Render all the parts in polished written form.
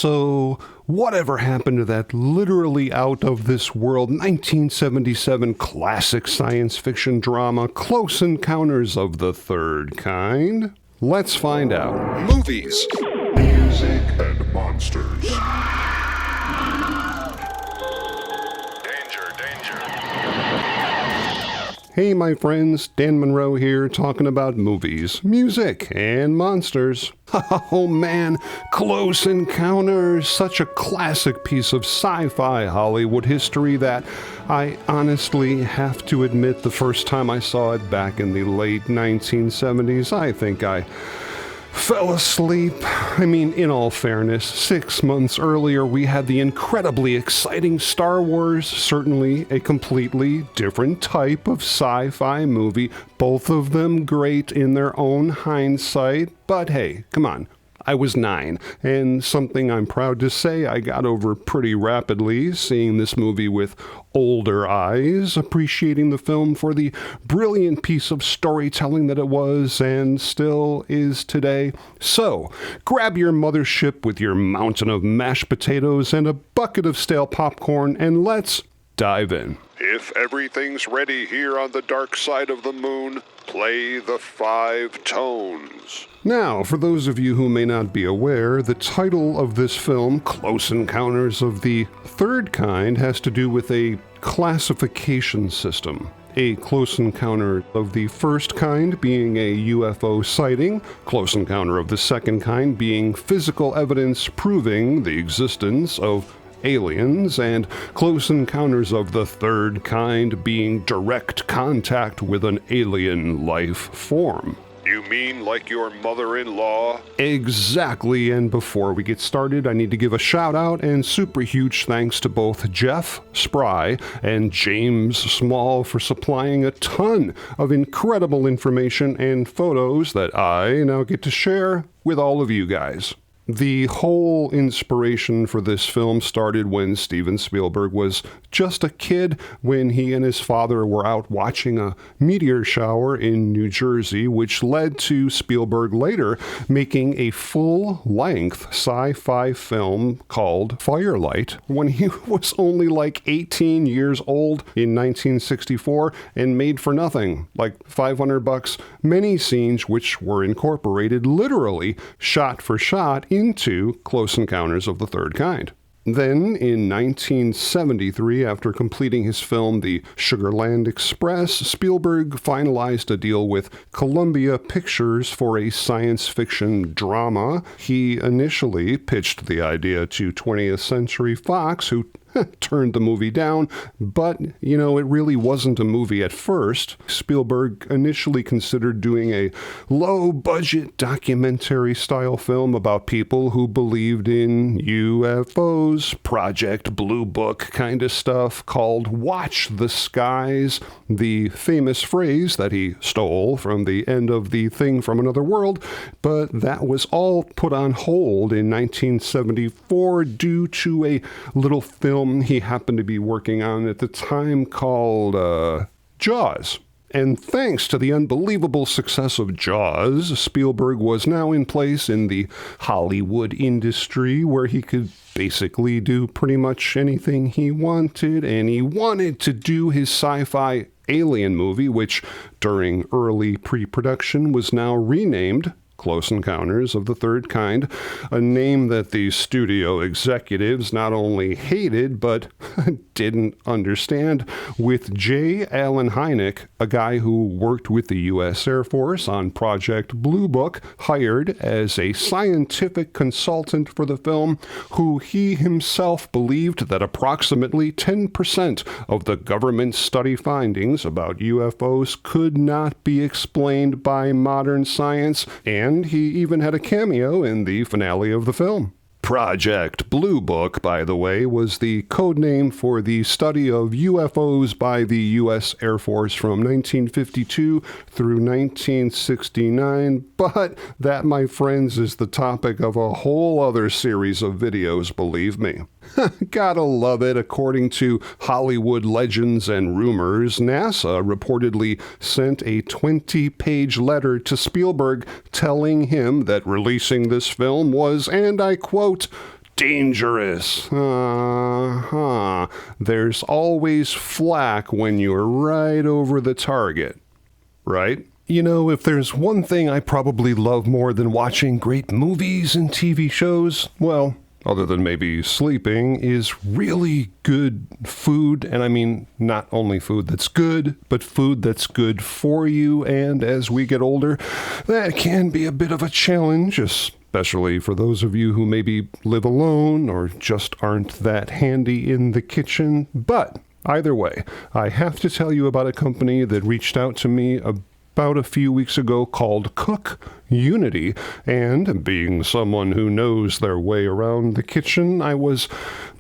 So, whatever happened to that literally out-of-this-world 1977 classic science fiction drama, Close Encounters of the Third Kind? Let's find out. Movies, music, and monsters. Danger, danger. Hey, my friends, Dan Monroe here, talking about movies, music, and monsters. Oh man, Close Encounters, such a classic piece of sci-fi Hollywood history that I honestly have to admit the first time I saw it back in the late 1970s, I think I fell asleep. I mean, in all fairness, 6 months earlier we had the incredibly exciting Star Wars, certainly a completely different type of sci-fi movie, both of them great in their own hindsight, but hey, come on. I was 9, and something I'm proud to say I got over pretty rapidly, seeing this movie with older eyes, appreciating the film for the brilliant piece of storytelling that it was and still is today. So, grab your mothership with your mountain of mashed potatoes and a bucket of stale popcorn, and let's dive in. If everything's ready here on the dark side of the moon, play the 5 tones. Now, for those of you who may not be aware, the title of this film, Close Encounters of the Third Kind, has to do with a classification system. A close encounter of the first kind being a UFO sighting, close encounter of the second kind being physical evidence proving the existence of aliens, and close encounters of the third kind being direct contact with an alien life form. You mean like your mother-in-law? Exactly, and before we get started, I need to give a shout-out and super huge thanks to both Jeff Spry and James Small for supplying a ton of incredible information and photos that I now get to share with all of you guys. The whole inspiration for this film started when Steven Spielberg was just a kid when he and his father were out watching a meteor shower in New Jersey, which led to Spielberg later making a full-length sci-fi film called Firelight when he was only like 18 years old in 1964 and made for nothing, like $500, many scenes which were incorporated literally shot for shot into Close Encounters of the Third Kind. Then, in 1973, after completing his film The Sugarland Express, Spielberg finalized a deal with Columbia Pictures for a science fiction drama. He initially pitched the idea to 20th Century Fox, who turned the movie down, but, you know, it really wasn't a movie at first. Spielberg initially considered doing a low-budget documentary-style film about people who believed in UFOs, Project Blue Book kind of stuff, called Watch the Skies, the famous phrase that he stole from the end of The Thing from Another World, but that was all put on hold in 1974 due to a little film he happened to be working on at the time called Jaws. And thanks to the unbelievable success of Jaws, Spielberg was now in place in the Hollywood industry where he could basically do pretty much anything he wanted, and he wanted to do his sci-fi alien movie, which during early pre-production was now renamed Close Encounters of the Third Kind, a name that the studio executives not only hated, but didn't understand, with J. Allen Hynek, a guy who worked with the U.S. Air Force on Project Blue Book, hired as a scientific consultant for the film, who he himself believed that approximately 10% of the government study findings about UFOs could not be explained by modern science, and he even had a cameo in the finale of the film. Project Blue Book, by the way, was the code name for the study of UFOs by the U.S. Air Force from 1952 through 1969, but that, my friends, is the topic of a whole other series of videos, believe me. Gotta love it. According to Hollywood legends and rumors, NASA reportedly sent a 20-page letter to Spielberg telling him that releasing this film was, and I quote, dangerous. There's always flack when you're right over the target, right? You know, if there's one thing I probably love more than watching great movies and TV shows, well, other than maybe sleeping, is really good food. And I mean, not only food that's good, but food that's good for you. And as we get older, that can be a bit of a challenge, especially for those of you who maybe live alone or just aren't that handy in the kitchen. But either way, I have to tell you about a company that reached out to me about a few weeks ago called Cook Unity, and being someone who knows their way around the kitchen, I was,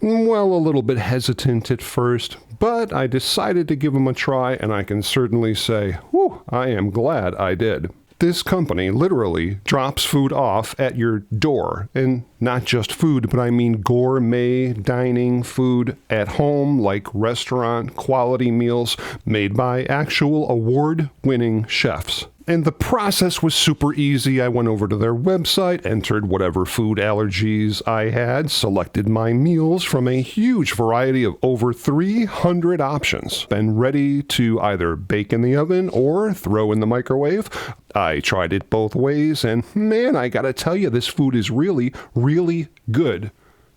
well, a little bit hesitant at first, but I decided to give them a try, and I can certainly say, whew, I am glad I did. This company literally drops food off at your door, and not just food, but I mean gourmet dining food at home, like restaurant quality meals made by actual award-winning chefs. And the process was super easy. I went over to their website, entered whatever food allergies I had, selected my meals from a huge variety of over 300 options, and ready to either bake in the oven or throw in the microwave. I tried it both ways, and man, I gotta tell you, this food is really, really good.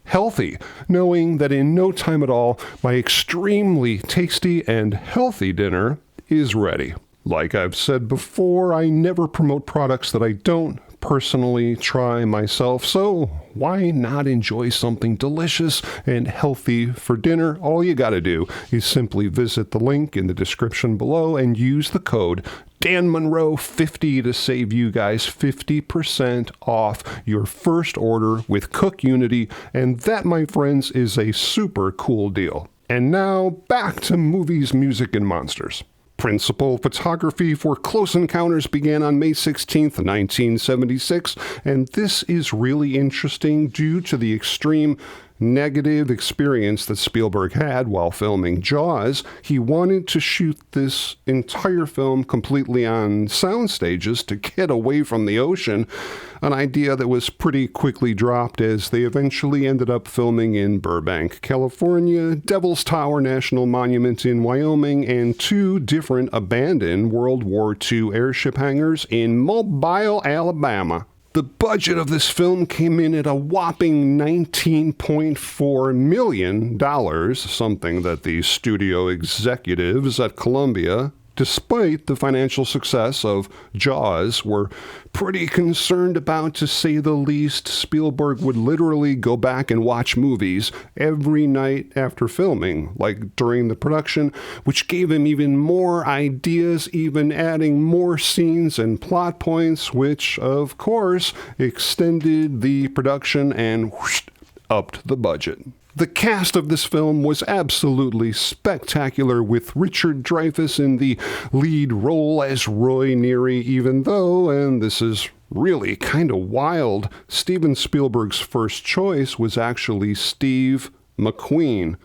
Healthy, knowing that in no time at all, my extremely tasty and healthy dinner is ready. Like I've said before, I never promote products that I don't personally try myself, so why not enjoy something delicious and healthy for dinner? All you gotta do is simply visit the link in the description below and use the code DanMonroe50 to save you guys 50% off your first order with Cook Unity, and that, my friends, is a super cool deal. And now, back to movies, music, and monsters. Principal photography for Close Encounters began on May 16th, 1976, and this is really interesting due to the extreme negative experience that Spielberg had while filming Jaws. He wanted to shoot this entire film completely on sound stages to get away from the ocean, an idea that was pretty quickly dropped as they eventually ended up filming in Burbank, California, Devil's Tower National Monument in Wyoming, and 2 different abandoned World War II airship hangars in Mobile, Alabama. The budget of this film came in at a whopping $19.4 million, something that the studio executives at Columbia, despite the financial success of Jaws, were pretty concerned about, to say the least. Spielberg would literally go back and watch movies every night after filming, like during the production, which gave him even more ideas, even adding more scenes and plot points, which, of course, extended the production and upped the budget. The cast of this film was absolutely spectacular, with Richard Dreyfuss in the lead role as Roy Neary, even though, and this is really kind of wild, Steven Spielberg's first choice was actually Steve McQueen.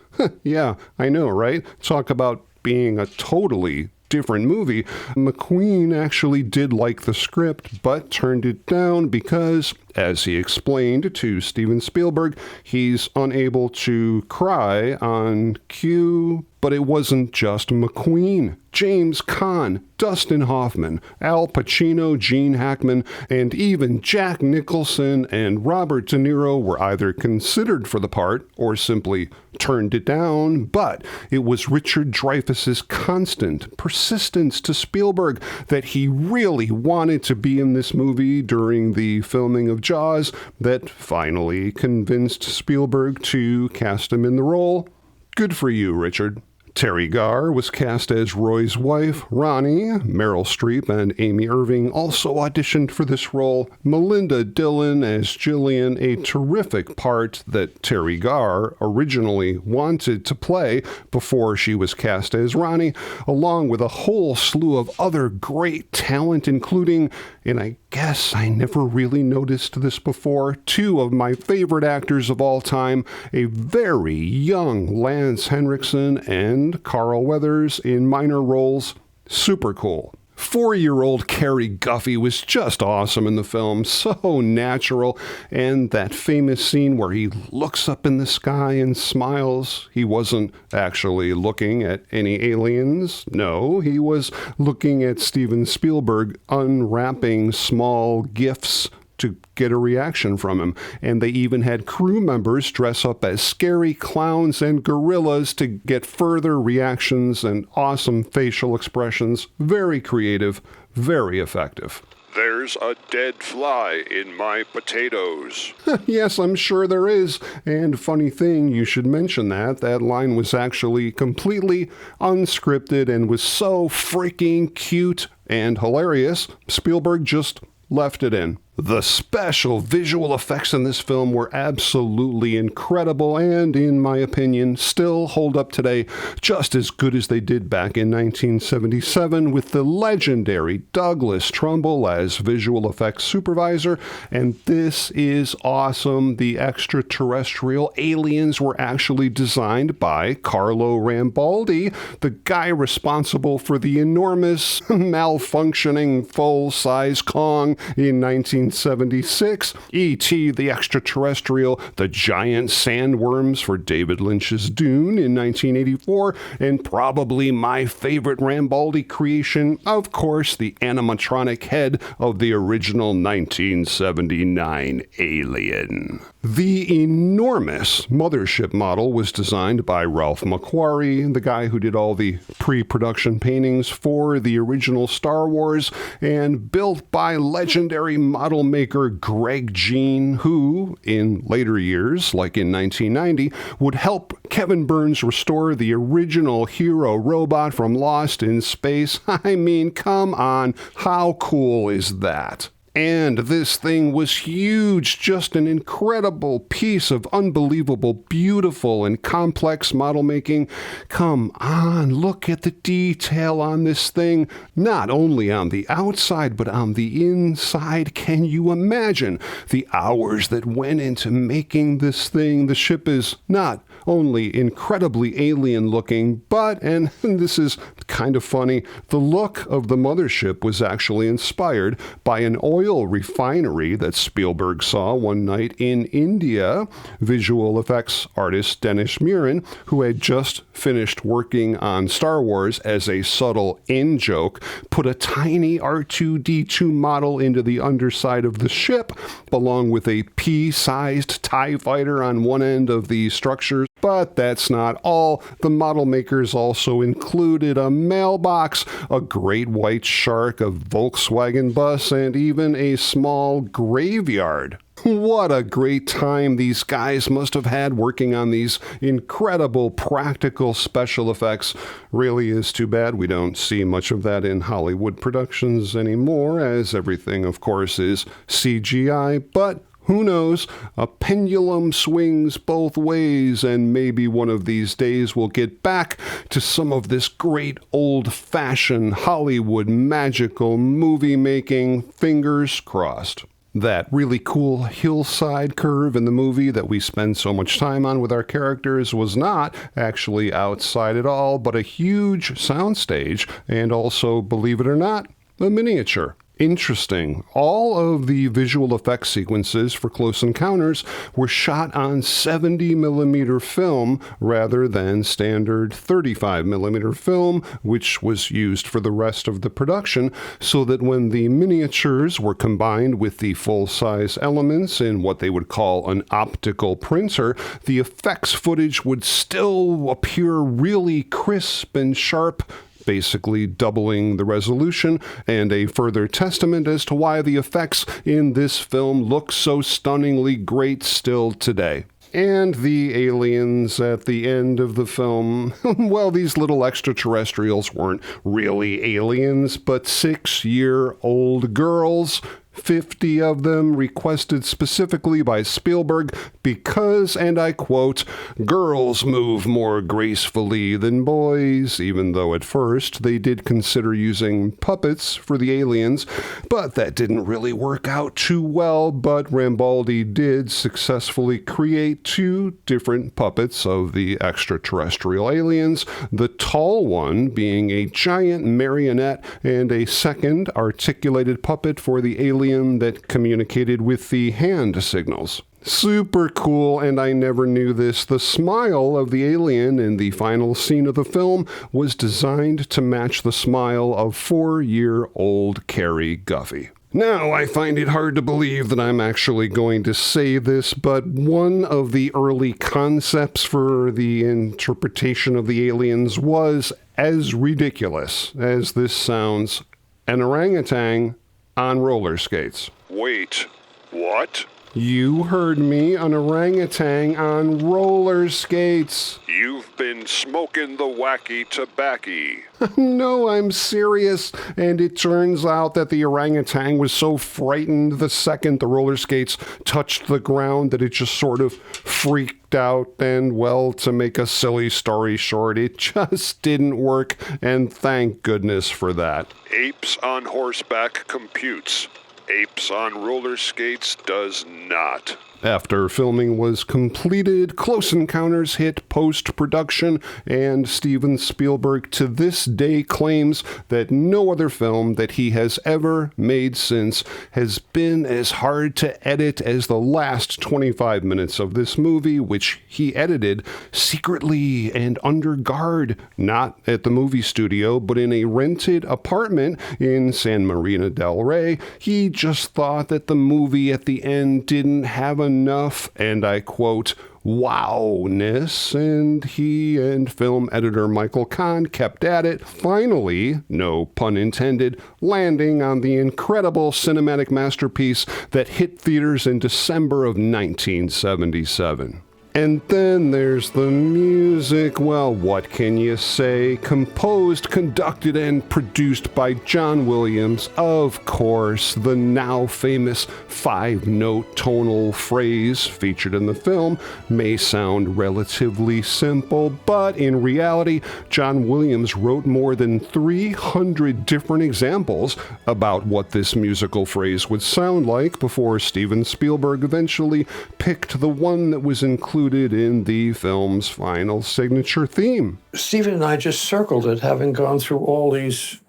Yeah, I know, right? Talk about being a totally different movie. McQueen actually did like the script, but turned it down because, as he explained to Steven Spielberg, he's unable to cry on cue. But it wasn't just McQueen. James Caan, Dustin Hoffman, Al Pacino, Gene Hackman, and even Jack Nicholson and Robert De Niro were either considered for the part or simply turned it down. But it was Richard Dreyfuss's constant persistence to Spielberg that he really wanted to be in this movie during the filming of Jaws that finally convinced Spielberg to cast him in the role. Good for you, Richard. Terry Garr was cast as Roy's wife, Ronnie. Meryl Streep and Amy Irving also auditioned for this role. Melinda Dillon as Jillian, a terrific part that Terry Garr originally wanted to play before she was cast as Ronnie, along with a whole slew of other great talent, including, and I guess I never really noticed this before, 2 of my favorite actors of all time, a very young Lance Henriksen and Carl Weathers in minor roles. Super cool. 4-year-old Carrie Guffey was just awesome in the film, so natural, and that famous scene where he looks up in the sky and smiles, he wasn't actually looking at any aliens. No, he was looking at Steven Spielberg unwrapping small gifts to get a reaction from him. And they even had crew members dress up as scary clowns and gorillas to get further reactions and awesome facial expressions. Very creative, very effective. There's a dead fly in my potatoes. Yes, I'm sure there is. And funny thing, you should mention that. That line was actually completely unscripted and was so freaking cute and hilarious. Spielberg just left it in. The special visual effects in this film were absolutely incredible and, in my opinion, still hold up today just as good as they did back in 1977 with the legendary Douglas Trumbull as visual effects supervisor. And this is awesome. The extraterrestrial aliens were actually designed by Carlo Rambaldi, the guy responsible for the enormous malfunctioning full-size Kong in 1976, E.T. the Extraterrestrial, the giant sandworms for David Lynch's Dune in 1984, and probably my favorite Rambaldi creation, of course, the animatronic head of the original 1979 Alien. The enormous mothership model was designed by Ralph McQuarrie, the guy who did all the pre-production paintings for the original Star Wars, and built by legendary model maker Greg Jean, who, in later years, like in 1990, would help Kevin Burns restore the original hero robot from Lost in Space. I mean, come on, how cool is that? And this thing was huge, just an incredible piece of unbelievable, beautiful, and complex model making. Come on, look at the detail on this thing, not only on the outside, but on the inside. Can you imagine the hours that went into making this thing? The ship is not only incredibly alien looking, but, and this is kind of funny, the look of the mothership was actually inspired by an oil refinery that Spielberg saw one night in India. Visual effects artist Dennis Muren, who had just finished working on Star Wars as a subtle in-joke, put a tiny R2-D2 model into the underside of the ship, along with a pea-sized TIE fighter on one end of the structures. But that's not all. The model makers also included a mailbox, a great white shark, a Volkswagen bus, and even a small graveyard. What a great time these guys must have had working on these incredible practical special effects. Really is too bad we don't see much of that in Hollywood productions anymore, as everything, of course, is CGI, but who knows? A pendulum swings both ways, and maybe one of these days we'll get back to some of this great old-fashioned Hollywood magical movie making. Fingers crossed. That really cool hillside curve in the movie that we spend so much time on with our characters was not actually outside at all, but a huge soundstage, and also, believe it or not, a miniature. Interesting. All of the visual effects sequences for Close Encounters were shot on 70mm film rather than standard 35mm film, which was used for the rest of the production, so that when the miniatures were combined with the full-size elements in what they would call an optical printer, the effects footage would still appear really crisp and sharp, basically doubling the resolution, and a further testament as to why the effects in this film look so stunningly great still today. And the aliens at the end of the film, well, these little extraterrestrials weren't really aliens, but 6-year-old girls 50 of them requested specifically by Spielberg because, and I quote, girls move more gracefully than boys, even though at first they did consider using puppets for the aliens, but that didn't really work out too well. But Rambaldi did successfully create 2 different puppets of the extraterrestrial aliens, the tall one being a giant marionette and a second articulated puppet for the alien that communicated with the hand signals. Super cool, and I never knew this. The smile of the alien in the final scene of the film was designed to match the smile of 4-year-old Carrie Guffey. Now, I find it hard to believe that I'm actually going to say this, but one of the early concepts for the interpretation of the aliens was as ridiculous as this sounds: an orangutan on roller skates. Wait, what? You heard me, an orangutan on roller skates. You've been smoking the wacky tobacco. No, I'm serious. And it turns out that the orangutan was so frightened the second the roller skates touched the ground that it just sort of freaked out. And, well, to make a silly story short, it just didn't work. And thank goodness for that. Apes on horseback computes. Apes on roller skates does not. After filming was completed, Close Encounters hit post-production, and Steven Spielberg to this day claims that no other film that he has ever made since has been as hard to edit as the last 25 minutes of this movie, which he edited secretly and under guard, not at the movie studio, but in a rented apartment in San Marino del Rey. He just thought that the movie at the end didn't have enough, and I quote, wowness, and he and film editor Michael Kahn kept at it, finally, no pun intended, landing on the incredible cinematic masterpiece that hit theaters in December of 1977. And then there's the music. Well, what can you say? Composed, conducted, and produced by John Williams. Of course, the now famous 5-note tonal phrase featured in the film may sound relatively simple, but in reality, John Williams wrote more than 300 different examples about what this musical phrase would sound like before Steven Spielberg eventually picked the one that was included in the film's final signature theme. Stephen and I just circled it, having gone through all these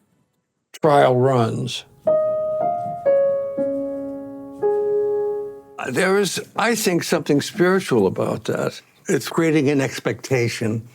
trial runs. There is, I think, something spiritual about that. It's creating an expectation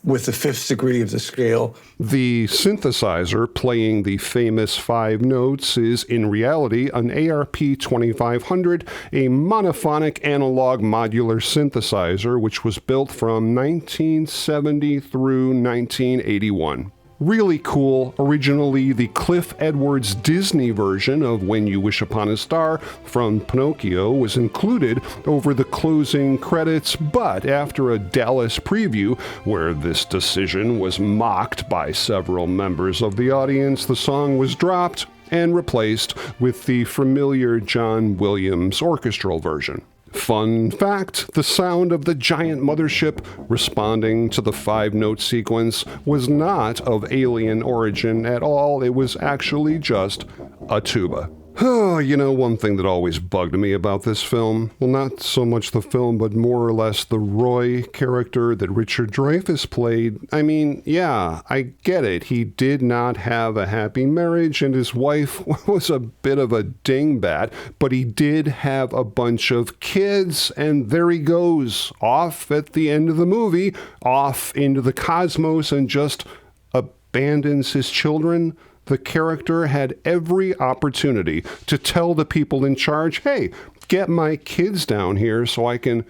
with the 5th degree of the scale. The synthesizer playing the famous 5 notes is in reality an ARP 2500, a monophonic analog modular synthesizer which was built from 1970 through 1981. Really cool. Originally, the Cliff Edwards Disney version of When You Wish Upon a Star from Pinocchio was included over the closing credits, but after a Dallas preview where this decision was mocked by several members of the audience, the song was dropped and replaced with the familiar John Williams orchestral version. Fun fact, the sound of the giant mothership responding to the 5-note sequence was not of alien origin at all. It was actually just a tuba. Oh, you know, one thing that always bugged me about this film, well, not so much the film, but more or less the Roy character that Richard Dreyfuss played. I mean, yeah, I get it. He did not have a happy marriage, and his wife was a bit of a dingbat, but he did have a bunch of kids, and there he goes, off at the end of the movie, off into the cosmos, and just abandons his children. The character had every opportunity to tell the people in charge, hey, get my kids down here so I can,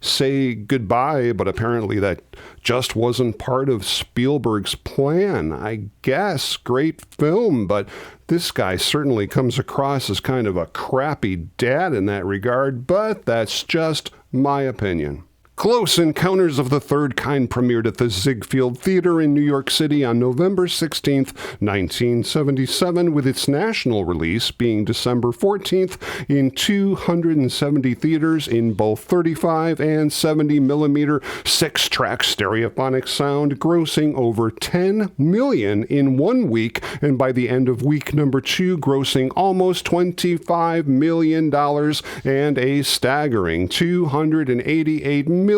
say goodbye, but apparently that just wasn't part of Spielberg's plan. I guess, great film, but this guy certainly comes across as kind of a crappy dad in that regard, but that's just my opinion. Close Encounters of the Third Kind premiered at the Ziegfeld Theater in New York City on November 16th, 1977, with its national release being December 14th in 270 theaters in both 35 and 70 millimeter 6-track stereophonic sound, grossing over $10 million in 1 week, and by the end of week number 2, grossing almost $25 million and a staggering $288 million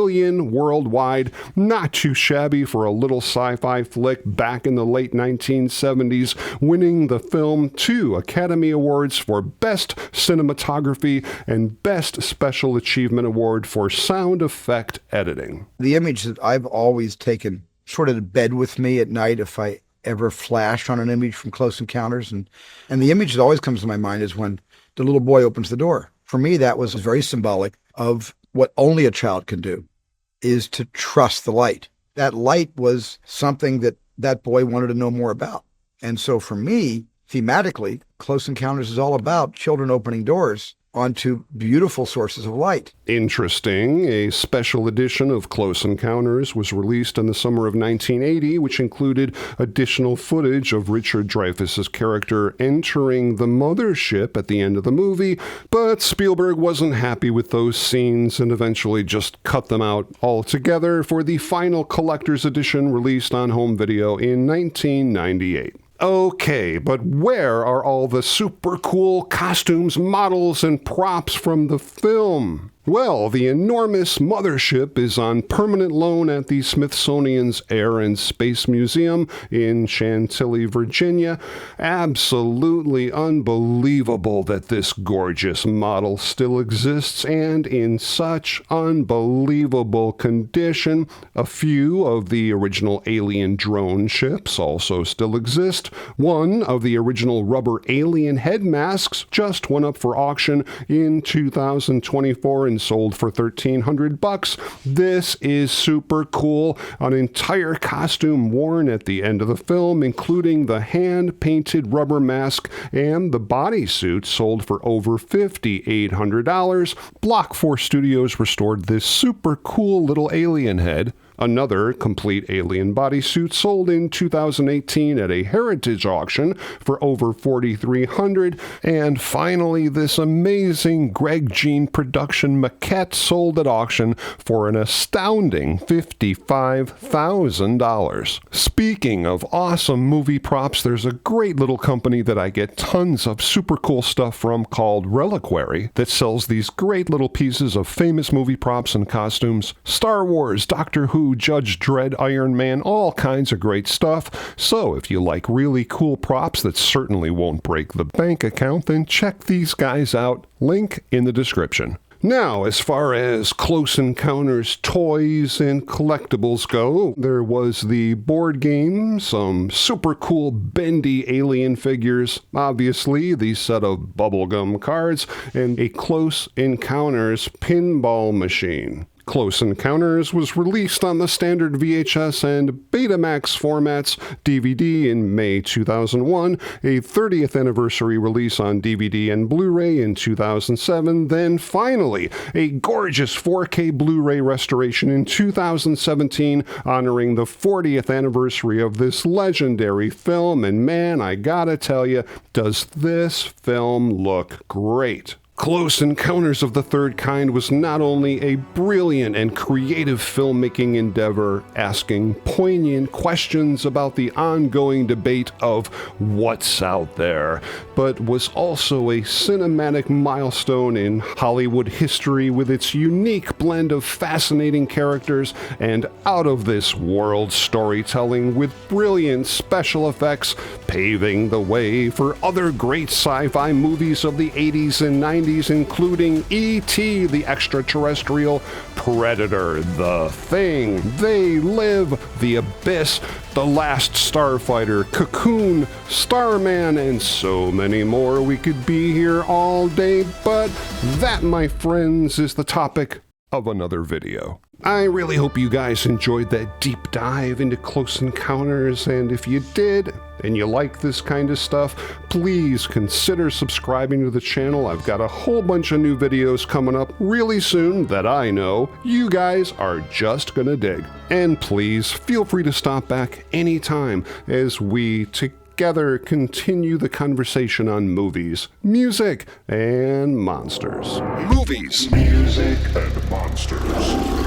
worldwide. Not too shabby for a little sci-fi flick back in the late 1970s, winning the film 2 Academy Awards for Best Cinematography and Best Special Achievement Award for Sound Effect Editing. The image that I've always taken sort of to bed with me at night if I ever flash on an image from Close Encounters, and the image that always comes to my mind is when the little boy opens the door. For me, that was very symbolic of what only a child can do, is to trust the light. That light was something that that boy wanted to know more about. And so for me, thematically, Close Encounters is all about children opening doors onto beautiful sources of light. Interesting. A special edition of Close Encounters was released in the summer of 1980, which included additional footage of Richard Dreyfuss's character entering the mothership at the end of the movie, but Spielberg wasn't happy with those scenes and eventually just cut them out altogether for the final collector's edition released on home video in 1998. Okay, but where are all the super cool costumes, models, and props from the film? Well, the enormous mothership is on permanent loan at the Smithsonian's Air and Space Museum in Chantilly, Virginia. Absolutely unbelievable that this gorgeous model still exists and in such unbelievable condition. A few of the original alien drone ships also still exist. One of the original rubber alien head masks just went up for auction in 2024 and sold for $1,300. This is super cool. An entire costume worn at the end of the film, including the hand-painted rubber mask and the bodysuit, sold for over $5,800. Block 4 Studios restored this super cool little alien head. Another complete alien bodysuit sold in 2018 at a heritage auction for over $4,300. And finally, this amazing Greg Jean production maquette sold at auction for an astounding $55,000. Speaking of awesome movie props, there's a great little company that I get tons of super cool stuff from called RELIQUARY that sells these great little pieces of famous movie props and costumes. Star Wars, Doctor Who, Judge Dredd, Iron Man, all kinds of great stuff. So if you like really cool props that certainly won't break the bank account, then check these guys out. Link in the description. Now, as far as Close Encounters toys and collectibles go, there was the board game, some super cool bendy alien figures, obviously the set of bubblegum cards, and a Close Encounters pinball machine. Close Encounters was released on the standard VHS and Betamax formats, DVD in May 2001, a 30th anniversary release on DVD and Blu-ray in 2007, then finally a gorgeous 4K Blu-ray restoration in 2017 honoring the 40th anniversary of this legendary film, and man, I gotta tell you, does this film look great. Close Encounters of the Third Kind was not only a brilliant and creative filmmaking endeavor, asking poignant questions about the ongoing debate of what's out there, but was also a cinematic milestone in Hollywood history with its unique blend of fascinating characters and out-of-this-world storytelling with brilliant special effects, paving the way for other great sci-fi movies of the 80s and 90s, including E.T. the Extraterrestrial, Predator, The Thing, They Live, The Abyss, The Last Starfighter, Cocoon, Starman, and so many more. We could be here all day, but that, my friends, is the topic of another video. I really hope you guys enjoyed that deep dive into Close Encounters, and if you did, and you like this kind of stuff, please consider subscribing to the channel. I've got a whole bunch of new videos coming up really soon that I know you guys are just gonna dig. And please feel free to stop back anytime as we together continue the conversation on movies, music, and monsters. Movies, music, and monsters.